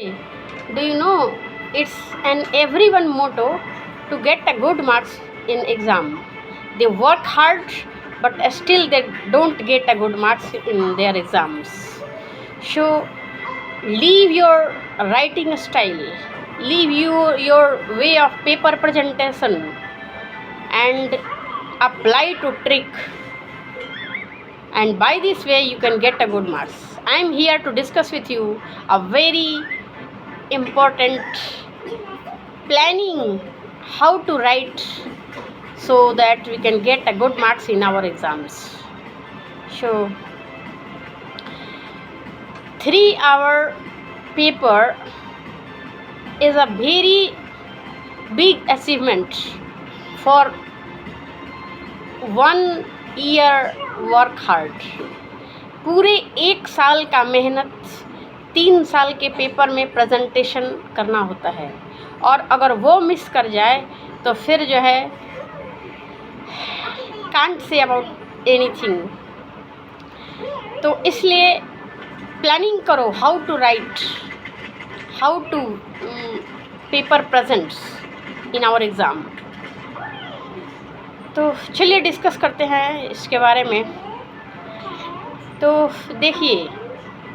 Do you know it's an everyone motto to get a good marks in exam. They work hard but still they don't get a good marks in their exams. So leave your writing style, leave your way of paper presentation and apply to trick, and by this way you can get a good marks. I am here to discuss with you a very important planning how to write so that we can get a good marks in our exams. So 3-hour paper is a very big achievement for 1 year work hard. पूरे 1 साल का मेहनत 3 साल के paper में presentation करना होता है, और अगर वो मिस कर जाए तो फिर जो है कांट से अबाउट एनीथिंग. तो इसलिए प्लानिंग करो how to write, how to paper presents in our exam. तो चलिए डिस्कस करते हैं इसके बारे में. तो देखिए,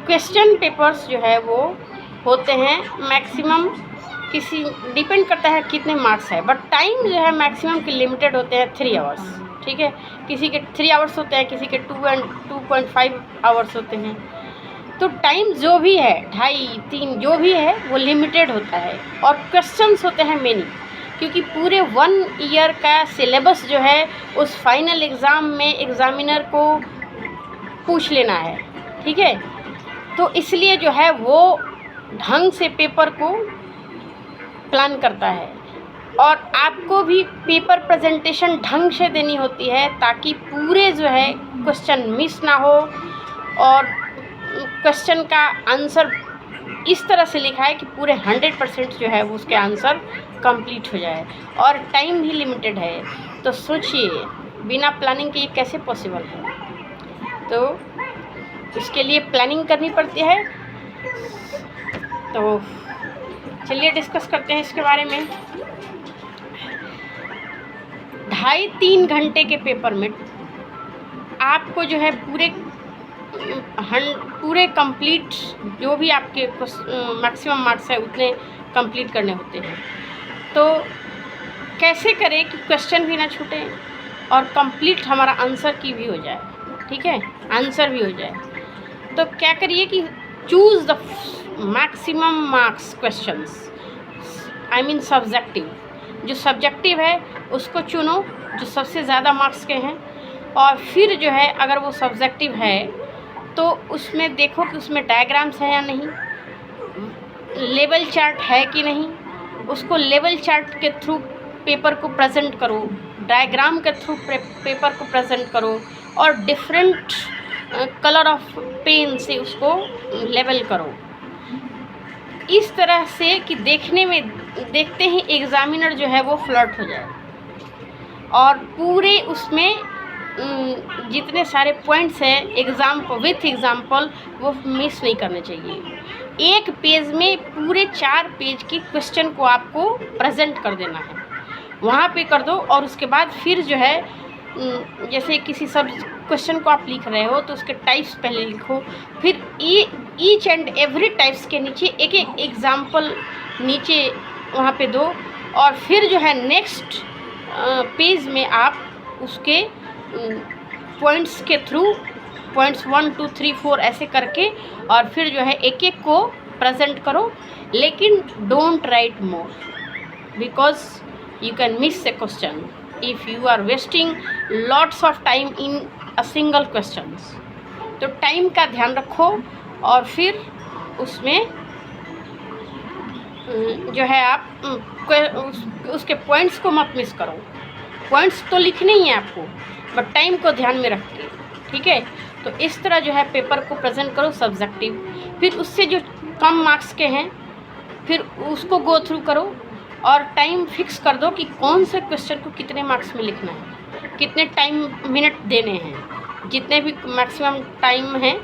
क्वेश्चन पेपर्स जो है वो होते हैं मैक्सिमम, किसी डिपेंड करता है कितने मार्क्स है, बट टाइम जो है मैक्सिमम के लिमिटेड होते हैं 3 आवर्स. ठीक है, किसी के 3 आवर्स होते हैं, किसी के 2.5 आवर्स होते हैं. तो टाइम जो भी है 2.5-3 जो भी है वो लिमिटेड होता है, और क्वेश्चंस होते हैं मेनी, क्योंकि पूरे 1 ईयर का सिलेबस जो है उस फाइनल एग्ज़ाम में एग्ज़ामिनर को पूछ लेना है. ठीक है, तो इसलिए जो है वो ढंग से पेपर को प्लान करता है, और आपको भी पेपर प्रेजेंटेशन ढंग से देनी होती है ताकि पूरे जो है क्वेश्चन मिस ना हो, और क्वेश्चन का आंसर इस तरह से लिखा है कि पूरे 100% जो है वो उसके आंसर कंप्लीट हो जाए, और टाइम भी लिमिटेड है. तो सोचिए बिना प्लानिंग के ये कैसे पॉसिबल है. तो इसके लिए प्लानिंग करनी पड़ती है. तो चलिए डिस्कस करते हैं इसके बारे में. 2.5-3 घंटे के पेपर में आपको जो है पूरे कंप्लीट जो भी आपके मैक्सिमम मार्क्स है उतने कंप्लीट करने होते हैं. तो कैसे करें कि क्वेश्चन भी ना छूटे और कंप्लीट हमारा आंसर की भी हो जाए. ठीक है, आंसर भी हो जाए. तो क्या करिए कि choose the maximum marks questions, I mean subjective. जो सब्जेक्टिव है उसको चुनो जो सबसे ज़्यादा मार्क्स के हैं, और फिर जो है अगर वो सब्जेक्टिव है तो उसमें देखो कि उसमें डायग्राम्स हैं या नहीं, लेवल चार्ट है कि नहीं. उसको लेवल चार्ट के थ्रू पेपर को प्रेजेंट करो, डायग्राम के थ्रू पेपर को प्रेजेंट करो, और डिफरेंट कलर ऑफ पेन से उसको लेवल करो, इस तरह से कि देखते ही एग्ज़ामिनर जो है वो फ्लर्ट हो जाए, और पूरे उसमें जितने सारे पॉइंट्स हैं विथ एग्जाम्पल वो मिस नहीं करने चाहिए. एक पेज में पूरे 4 पेज की क्वेश्चन को आपको प्रेजेंट कर देना है, वहाँ पे कर दो. और उसके बाद फिर जो है जैसे किसी सब क्वेश्चन को आप लिख रहे हो तो उसके टाइप्स पहले लिखो, फिर ईच एंड एवरी टाइप्स के नीचे एक एग्जाम्पल नीचे वहाँ पे दो, और फिर जो है नेक्स्ट पेज में आप उसके पॉइंट्स के थ्रू पॉइंट्स 1 2 3 4 ऐसे करके, और फिर जो है एक को प्रेजेंट करो. लेकिन don't write more, because you can miss A question if you are wasting lots of time in a single questions. तो टाइम का ध्यान रखो, और फिर उसमें जो है आप उसके पॉइंट्स को मत मिस करो. पॉइंट्स तो लिखने ही हैं आपको, बट टाइम को ध्यान में रख के. ठीक है, तो इस तरह जो है पेपर को प्रेजेंट करो सब्जेक्टिव. फिर उससे जो कम मार्क्स के हैं फिर उसको गो थ्रू करो, और टाइम फिक्स कर दो कि कौन से क्वेश्चन को कितने मार्क्स में लिखना है, कितने टाइम मिनट देने हैं. जितने भी मैक्सिमम टाइम है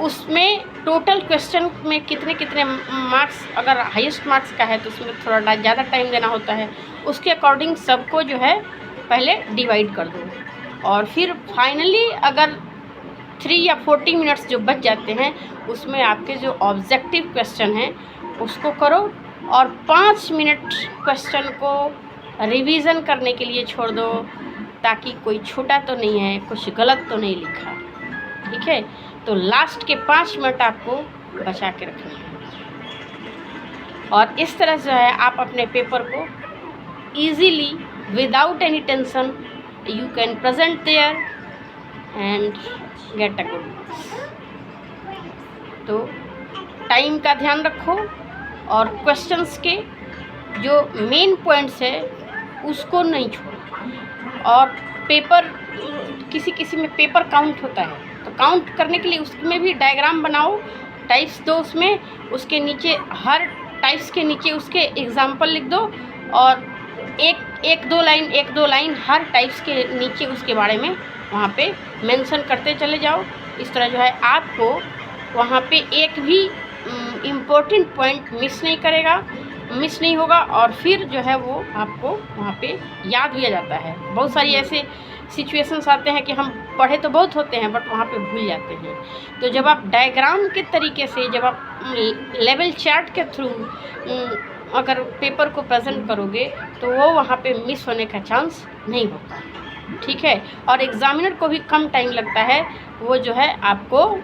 उसमें टोटल क्वेश्चन में कितने कितने मार्क्स, अगर हाईएस्ट मार्क्स का है तो उसमें थोड़ा ज़्यादा टाइम देना होता है, उसके अकॉर्डिंग सबको जो है पहले डिवाइड कर दो। और फिर फाइनली अगर 3 या 40 मिनट्स जो बच जाते हैं उसमें आपके जो ऑब्जेक्टिव क्वेश्चन हैं उसको करो, और 5 मिनट क्वेश्चन को रिवीजन करने के लिए छोड़ दो, ताकि कोई छूटा तो नहीं है, कुछ गलत तो नहीं लिखा। ठीक है, तो लास्ट के 5 मिनट आपको बचा के रखना है। और इस तरह जो है आप अपने पेपर को easily without any tension you can present there and get a good marks. तो टाइम का ध्यान रखो, और क्वेश्चंस के जो मेन पॉइंट्स है उसको नहीं छोड़ो। और पेपर किसी किसी में पेपर काउंट होता है, तो काउंट करने के लिए उसमें भी डायग्राम बनाओ, टाइप्स दो उसमें, उसके नीचे हर टाइप्स के नीचे उसके एग्जाम्पल लिख दो, और एक दो लाइन हर टाइप्स के नीचे उसके बारे में वहाँ पे मेंशन करते चले जाओ। इस तरह जो है आपको वहाँ पे एक भी इम्पोर्टेंट पॉइंट मिस नहीं होगा, और फिर जो है वो आपको वहाँ पे याद भी आ जाता है। बहुत सारी ऐसे सिचुएशंस आते हैं कि हम पढ़े तो बहुत होते हैं बट वहाँ पे भूल जाते हैं। तो जब आप डायग्राम के तरीके से, जब आप लेवल चार्ट के थ्रू अगर पेपर को प्रेजेंट करोगे तो वो वहाँ पे मिस होने का चांस नहीं होता। ठीक है, और एग्ज़ामिनर को भी कम टाइम लगता है वो जो है आपको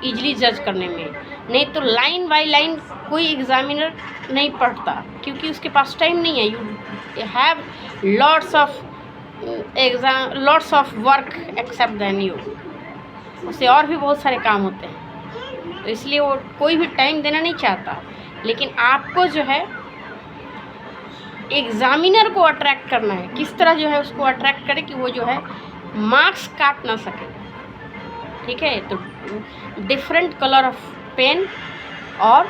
ईजिली जज करने में। नहीं तो लाइन बाय लाइन कोई एग्ज़ामिनर नहीं पढ़ता, क्योंकि उसके पास टाइम नहीं है। You have lots of work except then you, उसे और भी बहुत सारे काम होते हैं, तो इसलिए वो कोई भी टाइम देना नहीं चाहता। लेकिन आपको जो है एग्ज़ामिनर को अट्रैक्ट करना है, किस तरह जो है उसको अट्रैक्ट करे कि वो जो है मार्क्स काट ना सके। ठीक है, तो डिफरेंट कलर ऑफ पेन और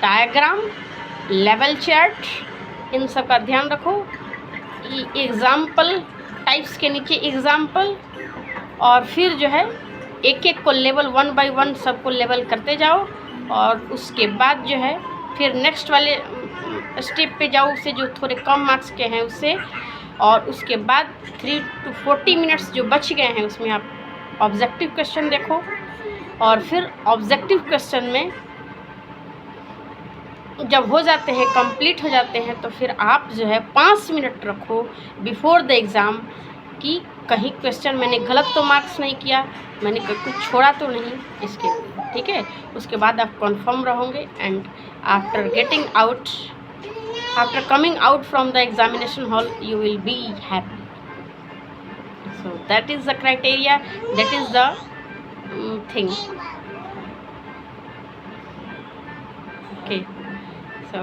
डायग्राम, लेवल चार्ट, इन सब का ध्यान रखो। एग्ज़ाम्पल, टाइप्स के नीचे एग्ज़ाम्पल, और फिर जो है एक एक को लेवल 1 बाय 1 सबको लेवल करते जाओ, और उसके बाद जो है फिर नेक्स्ट वाले स्टेप पे जाओ, उससे जो थोड़े कम मार्क्स के हैं उससे, और उसके बाद 3 to 40 मिनट्स जो बच गए हैं उसमें आप ऑब्जेक्टिव क्वेश्चन देखो। और फिर ऑब्जेक्टिव क्वेश्चन में जब हो जाते हैं, कंप्लीट हो जाते हैं, तो फिर आप जो है 5 मिनट रखो बिफोर द एग्ज़ाम कि कहीं क्वेश्चन मैंने गलत तो मार्क्स नहीं किया, मैंने कुछ छोड़ा तो नहीं इसके लिए। ठीक है, उसके बाद आप कंफर्म रहोगे, and after coming out from the examination hall you will be happy. So that is the criteria, that is the thing. Okay, so